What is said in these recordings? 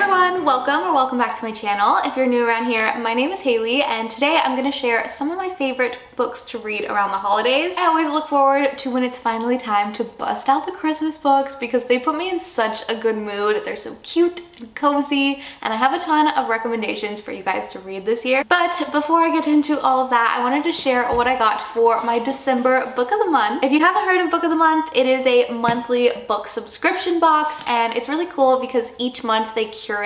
everyone, welcome back to my channel. If you're new around here, my name is Hailie and today I'm going to share some of my favorite books to read around the holidays. I always look forward to when it's finally time to bust out the Christmas books because they put me in such a good mood. They're so cute and cozy and I have a ton of recommendations for you guys to read this year. But before I get into all of that, I wanted to share what I got for my December book of the month. If you haven't heard of book of the month, it is a monthly book subscription box and it's really cool because each month they curate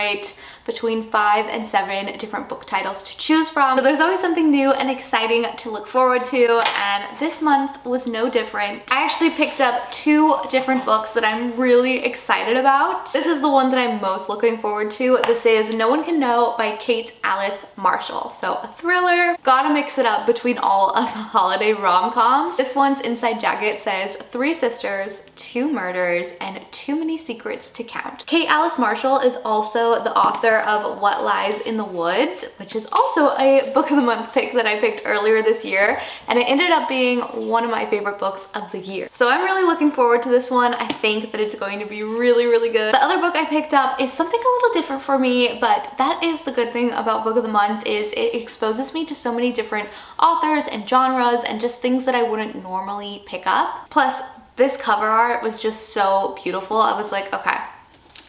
between 5 and 7 different book titles to choose from. So there's always something new and exciting to look forward to, and this month was no different. I actually picked up 2 different books that I'm really excited about. This is the one that I'm most looking forward to. This is No One Can Know by Kate Alice Marshall. So a thriller. Gotta mix it up between all of the holiday rom-coms. This one's inside jacket says 3 sisters, 2 murders, and too many secrets to count. Kate Alice Marshall is also the author of What Lies in the Woods, which is also a book of the month pick that I picked earlier this year, and it ended up being one of my favorite books of the year. So I'm really looking forward to this one. I think that it's going to be really good. The other book I picked up is something a little different for me, but that is the good thing about book of the month is it exposes me to so many different authors and genres and just things that I wouldn't normally pick up. Plus, this cover art was just so beautiful. I was like, okay,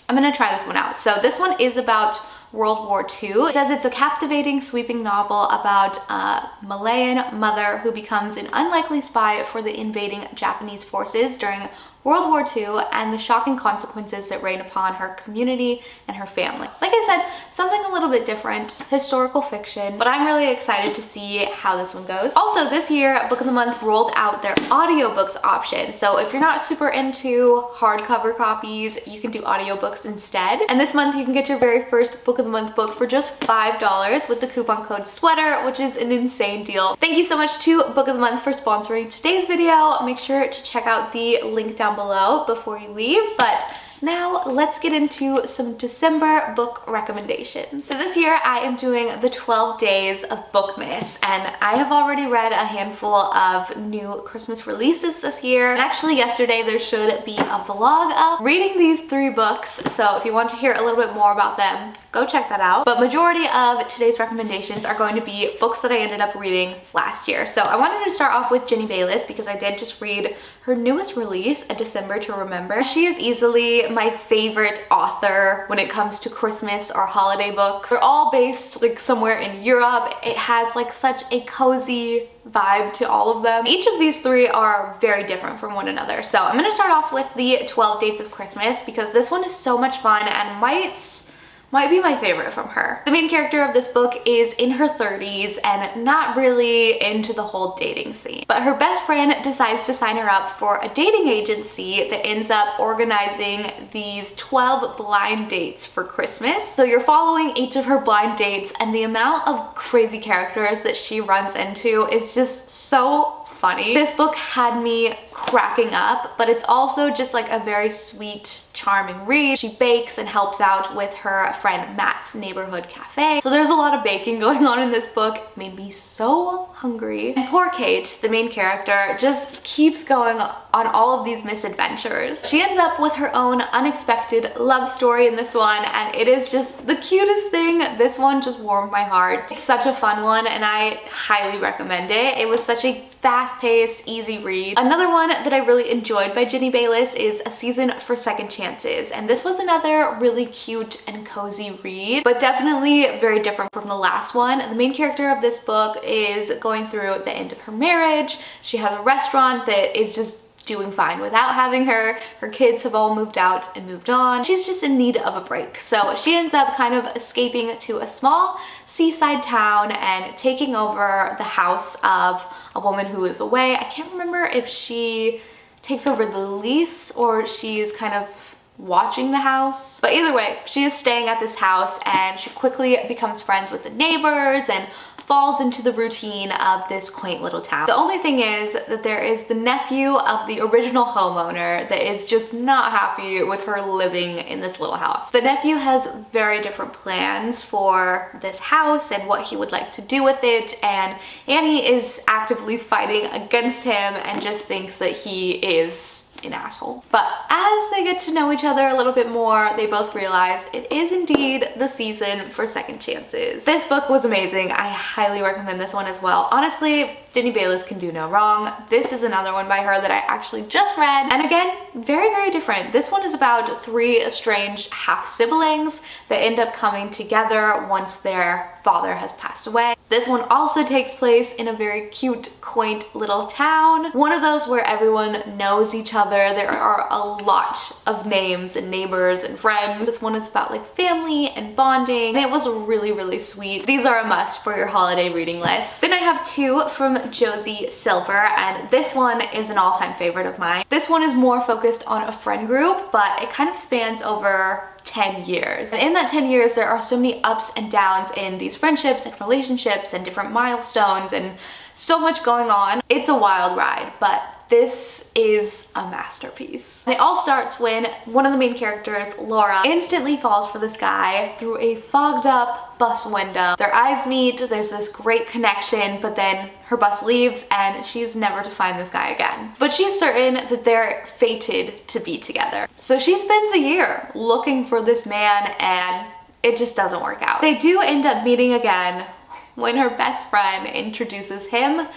I'm gonna try this one out. So this one is about World War II. It says it's a captivating, sweeping novel about a Malayan mother who becomes an unlikely spy for the invading Japanese forces during World War II and the shocking consequences that rain upon her community and her family. Like I said, something a little bit different, historical fiction, but I'm really excited to see how this one goes. Also, this year, Book of the Month rolled out their audiobooks option. So if you're not super into hardcover copies, you can do audiobooks instead. And this month, you can get your very first Book of the Month book for just $5 with the coupon code SWEATER, which is an insane deal. Thank you so much to Book of the Month for sponsoring today's video. Make sure to check out the link down below before you leave, but now let's get into some December book recommendations. So this year I am doing the 12 days of Bookmas, and I have already read a handful of new Christmas releases this year. And actually yesterday there should be a vlog up reading these 3 books, so if you want to hear a little bit more about them, go check that out. But majority of today's recommendations are going to be books that I ended up reading last year. So I wanted to start off with Jenny Bayliss because I did just read her newest release, A December to Remember. She is easily my favorite author when it comes to Christmas or holiday books. They're all based like somewhere in Europe. It has like such a cozy vibe to all of them. Each of these 3 are very different from one another. So I'm gonna start off with the 12 Dates of Christmas because this one is so much fun and might be my favorite from her. The main character of this book is in her 30s and not really into the whole dating scene. But her best friend decides to sign her up for a dating agency that ends up organizing these 12 blind dates for Christmas. So you're following each of her blind dates and the amount of crazy characters that she runs into is just so funny. This book had me cracking up, but it's also just like a very sweet, charming read. She bakes and helps out with her friend Matt's neighborhood cafe. So there's a lot of baking going on in this book. It made me so hungry. And poor Kate, the main character, just keeps going on all of these misadventures. She ends up with her own unexpected love story in this one, and it is just the cutest thing. This one just warmed my heart. It's such a fun one, and I highly recommend it. It was such a fast-paced, easy read. Another one that I really enjoyed by Jenny Bayliss is A Season for Second Chances, and this was another really cute and cozy read, but definitely very different from the last one. The main character of this book is going through the end of her marriage. She has a restaurant that is just doing fine without having her. Her kids have all moved out and moved on. She's just in need of a break. So she ends up kind of escaping to a small seaside town and taking over the house of a woman who is away. I can't remember if she takes over the lease or she's kind of watching the house. But either way, she is staying at this house and she quickly becomes friends with the neighbors and falls into the routine of this quaint little town. The only thing is that there is the nephew of the original homeowner that is just not happy with her living in this little house. The nephew has very different plans for this house and what he would like to do with it, and Annie is actively fighting against him and just thinks that he is an asshole. But as they get to know each other a little bit more, they both realize it is indeed the season for second chances. This book was amazing. I highly recommend this one as well. Honestly, Jenny Bayliss can do no wrong. This is another one by her that I actually just read. And again, very, very different. This one is about three estranged half-siblings that end up coming together once their father has passed away. This one also takes place in a very cute, quaint little town. One of those where everyone knows each other. There are a lot of names and neighbors and friends. This one is about like family and bonding. And it was really, really sweet. These are a must for your holiday reading list. Then I have two from Josie Silver, and this one is an all-time favorite of mine. This one is more focused on a friend group, but it kind of spans over 10 years. And in that 10 years, there are so many ups and downs in these friendships and relationships and different milestones and so much going on. It's a wild ride, but this is a masterpiece. And it all starts when one of the main characters, Laura, instantly falls for this guy through a fogged up bus window. Their eyes meet, there's this great connection, but then her bus leaves and she's never to find this guy again. But she's certain that they're fated to be together. So she spends a year looking for this man and it just doesn't work out. They do end up meeting again when her best friend introduces him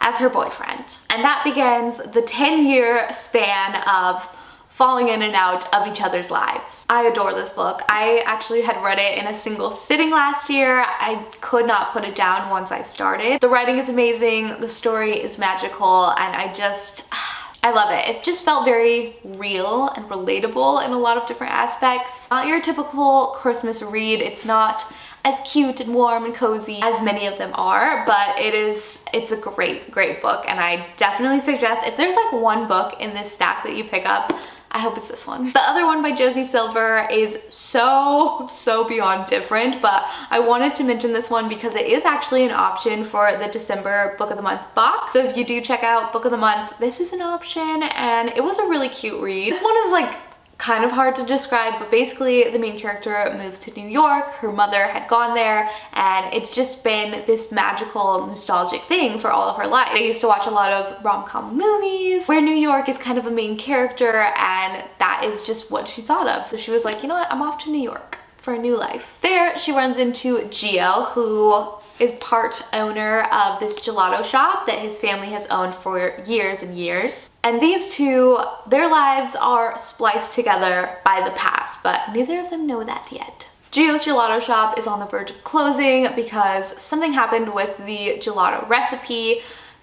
as her boyfriend. And that begins the 10-year span of falling in and out of each other's lives. I adore this book. I actually had read it in a single sitting last year. I could not put it down once I started. The writing is amazing, the story is magical, and I love it. It just felt very real and relatable in a lot of different aspects. Not your typical Christmas read. It's not as cute and warm and cozy as many of them are, but it's a great book, and I definitely suggest if there's like one book in this stack that you pick up, I hope it's this one. The other one by Josie Silver is so beyond different, but I wanted to mention this one because it is actually an option for the December Book of the Month box. So if you do check out Book of the Month, this is an option, and it was a really cute read. This one is like kind of hard to describe, but basically the main character moves to New York. Her mother had gone there, and it's just been this magical, nostalgic thing for all of her life. They used to watch a lot of rom-com movies where New York is kind of a main character, and that is just what she thought of. So she was like, you know what, I'm off to New York for a new life. There she runs into Gio, who is part owner of this gelato shop that his family has owned for years and years. And these two, their lives are spliced together by the past, but neither of them know that yet. Gio's gelato shop is on the verge of closing because something happened with the gelato recipe.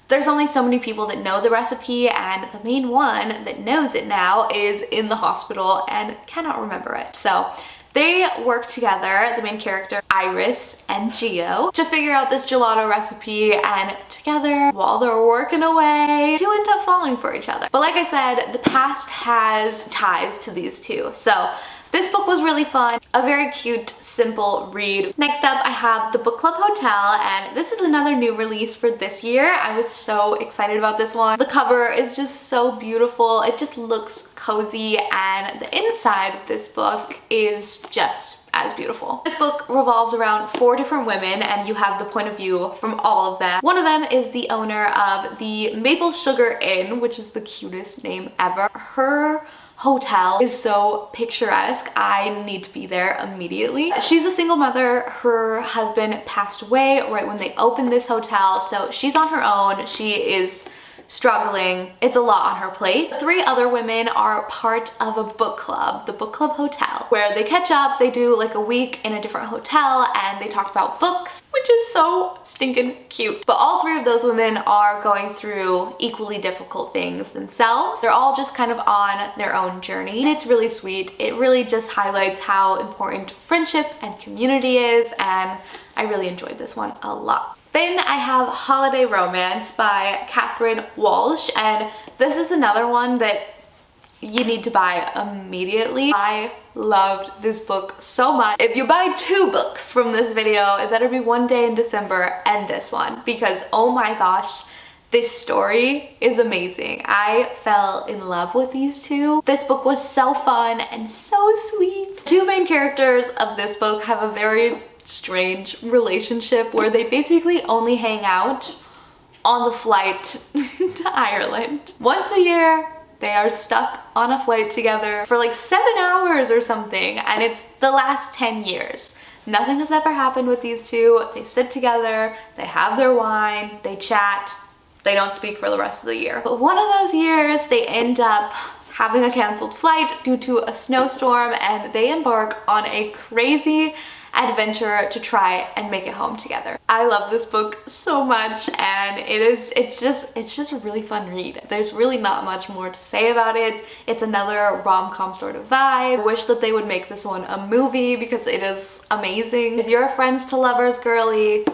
There's only so many people that know the recipe, and the main one that knows it now is in the hospital and cannot remember it. So they work together, the main character, Iris and Gio, to figure out this gelato recipe, and together, while they're working away, do end up falling for each other. But like I said, the past has ties to these two. So this book was really fun, a very cute, simple read. Next up, I have The Book Club Hotel, and this is another new release for this year. I was so excited about this one. The cover is just so beautiful. It just looks cozy, and the inside of this book is just as beautiful. This book revolves around 4 different women, and you have the point of view from all of them. One of them is the owner of the Maple Sugar Inn, which is the cutest name ever. Her hotel is so picturesque. I need to be there immediately. She's a single mother. Her husband passed away right when they opened this hotel, so she's on her own. She is struggling. It's a lot on her plate. 3 other women are part of a book club, the Book Club Hotel, where they catch up. They do like a week in a different hotel, and they talk about books, which is so stinking cute. But all 3 of those women are going through equally difficult things themselves. They're all just kind of on their own journey, and it's really sweet. It really just highlights how important friendship and community is, and I really enjoyed this one a lot. Then I have Holiday Romance by Catherine Walsh, and this is another one that you need to buy immediately. I loved this book so much. If you buy 2 books from this video, it better be One Day in December and this one, because oh my gosh, this story is amazing. I fell in love with these 2. This book was so fun and so sweet. 2 main characters of this book have a very strange relationship where they basically only hang out on the flight to Ireland. Once a year, They are stuck on a flight together for like 7 hours or something, and it's the last 10 years. Nothing has ever happened with these two. They sit together, they have their wine, they chat, they don't speak for the rest of the year. But one of those years, they end up having a canceled flight due to a snowstorm, and they embark on a crazy adventure to try and make it home together. I love this book so much, and it's just a really fun read. There's really not much more to say about it. It's another rom-com sort of vibe. I wish that they would make this one a movie because it is amazing. If you're a friends to lovers girly,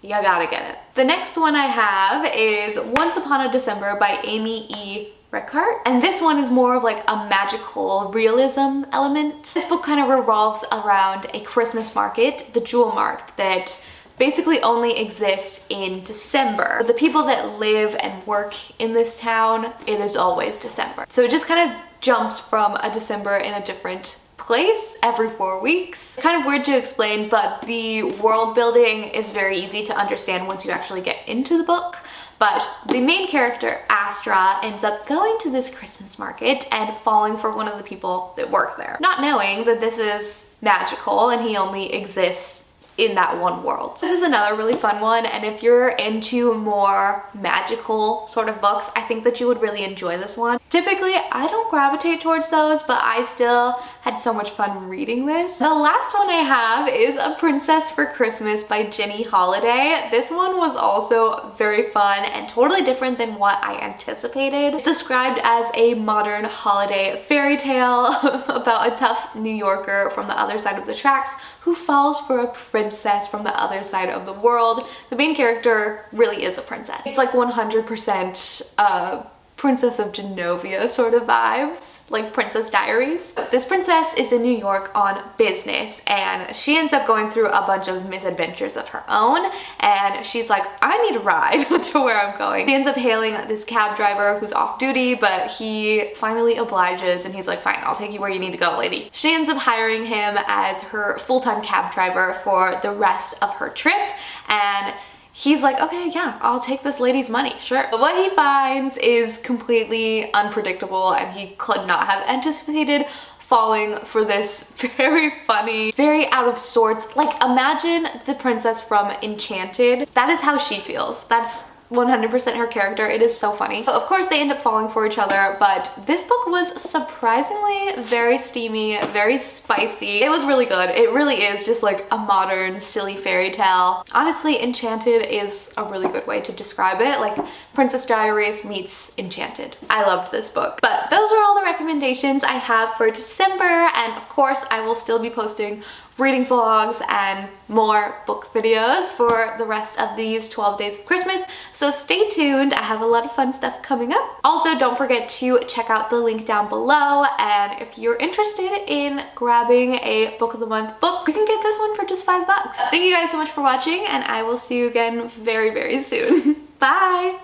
you gotta get it. The next one I have is Once Upon a December by Amy E. Rickard, and this one is more of like a magical realism element. This book kind of revolves around a Christmas market, the Jewel Market, that basically only exists in December. For the people that live and work in this town, it is always December. So it just kind of jumps from a December in a different place every 4 weeks. It's kind of weird to explain, but the world building is very easy to understand once you actually get into the book. But the main character, Astra, ends up going to this Christmas market and falling for one of the people that work there, not knowing that this is magical and he only exists in that one world. This is another really fun one, and if you're into more magical sort of books, I think that you would really enjoy this one. Typically, I don't gravitate towards those, but I still had so much fun reading this. The last one I have is A Princess for Christmas by Jenny Holiday. This one was also very fun and totally different than what I anticipated. It's described as a modern holiday fairy tale about a tough New Yorker from the other side of the tracks who falls for a princess from the other side of the world. The main character really is a princess. It's like 100% Princess of Genovia sort of vibes, like Princess Diaries. This princess is in New York on business, and she ends up going through a bunch of misadventures of her own, and she's like, I need a ride to where I'm going. She ends up hailing this cab driver who's off duty, but he finally obliges and he's like, fine, I'll take you where you need to go, lady. She ends up hiring him as her full-time cab driver for the rest of her trip, and he's like, okay, yeah, I'll take this lady's money, sure. But what he finds is completely unpredictable, and he could not have anticipated falling for this very funny, very out of sorts. Like, imagine the princess from Enchanted. That is how she feels. That's 100% her character. It is so funny. So of course they end up falling for each other, but this book was surprisingly very steamy, very spicy. It was really good. It really is just like a modern, silly fairy tale. Honestly, Enchanted is a really good way to describe it. Like Princess Diaries meets Enchanted. I loved this book. But those are all the recommendations I have for December, and of course I will still be posting reading vlogs and more book videos for the rest of these 12 days of Christmas, so stay tuned. I have a lot of fun stuff coming up. Also, don't forget to check out the link down below, and if you're interested in grabbing a book of the month book, you can get this one for just $5. Thank you guys so much for watching, and I will see you again very, very soon. Bye!